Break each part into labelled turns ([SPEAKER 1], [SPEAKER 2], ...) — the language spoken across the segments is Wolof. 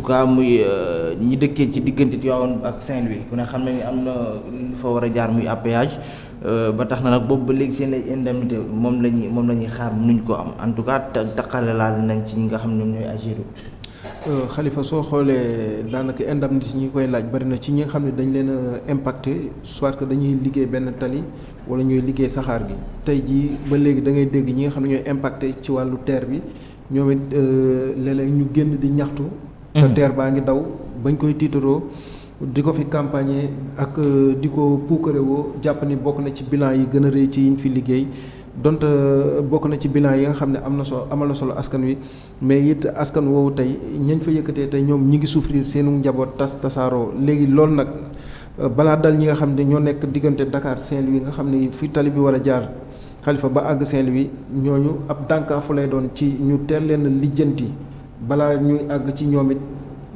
[SPEAKER 1] tout cas muy ñi dëkkee ci diggante Tivaouane ak Saint-Louis ku ne xam ne ni am na lu fa war a jaar muy péage ba tax na nag boobu ba léegi seen ay indemnité moom la ñuy xaar mënuñ ko am en tout cas taqale laal nañ ci ñi nga xam ne ñoom ñooy Ageroute.
[SPEAKER 2] Khalifa soo xoolee daanaka indemnité ñi koy laaj bari na ci ñi nga xam ne dañ leen a impacté soit que dañuy liggéey benn tali wala ñooy liggéey saxaar gi tey jii ba léegi da ngay dégg ñi nga xam ne ñooy impacté ci wàllu TER bi ñoom it léeg-léeg ñu génn di ñaxtu. te TER baa ngi daw bañ koy tiitaroo di ko fi campagne ak di ko puukarewoo jàpp ni bokk na ci bilan yi gën a rëy ci yiñ fi liggéey. donte bokk na ci bilan yi nga xam ne amal na solo askan wi mais it askan woowu tey ñañ fa yëkkatee tey ñoom ñi ngi souffrir seenu njaboot tasaaroo léegi loolu nag balaa dal ñi nga xam ne ñoo nekk diggante Dakar Saint-Louis nga xam ne fi tali bi war a jaar Khalifa ba àgg Saint-Louis ñooñu ab dànkaafu lay doon ci ñu teel leen lijjanti balaa ñuy àgg ci ñoom it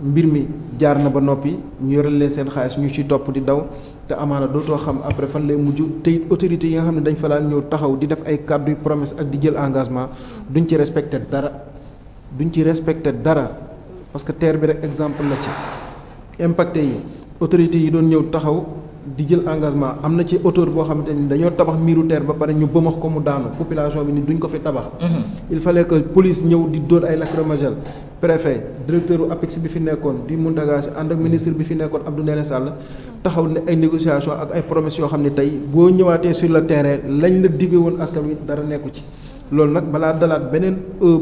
[SPEAKER 2] mbir mi jaar na ba noppi ñu yoral leen seen xaalis ñu ci topp di daw te amaana dootoo xam après fan lay mujj te it autorités yi nga xam ne dañ fa daan ñëw taxaw di def ay kàddu yu promesse ak di jël engagement duñ ci respecté dara parce que TER bi rek exemple la ci impacté yi autorités yi doon ñëw taxaw di jël engagement am na ci hauteur boo xamante ni dañoo tabax miiru TER ba pare ñu bëmax ko mu daanu population bi ni duñ ko fi tabax. Il fallait que police ñëw di dóor ay lacrymogène préfet directeur u APEX bi fi nekkoon di Mountaga Sy ànd ak ministre bi fi nekkoon Abdou Ndéné Sall taxaw ne ay négociation ak ay promesses yoo xam ne tey boo ñëwaatee sur le terrain lañ la digge woon askan wi dara nekku ci loolu nag balaa dalaat beneen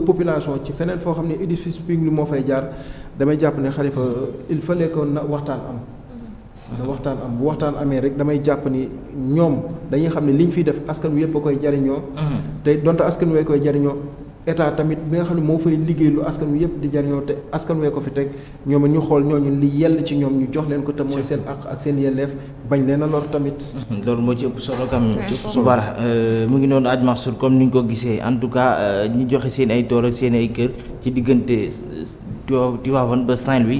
[SPEAKER 2] population ci feneen foo xam ne édifice public moo fay jaar damay jàpp ne Khalifa il fallait que na waxtaan am bu waxtaan amee rek damay jàpp ni ñoom dañuy xam ne li ñu fiy def askan wi yëpp a koy jariñoo te donte askan wi koy jariñoo état tamit bi nga xam ne moo fay liggéey lu askan wi yëpp di jariñoo te askan wee ko fi teg ñoom ñu xool ñooñu li yell ci ñoom ñu jox leen ko te mooy seen àq ak seen yelleef bañ leen a lor tamit.
[SPEAKER 1] loolu moo ci ëpp solo kam voilà mu ngi noonu Hadj Mansour comme ni ñu ko gisee en tout cas ñi joxe seen ay tool ak seen ay kër ci diggante Tivaouane ba Saint-Louis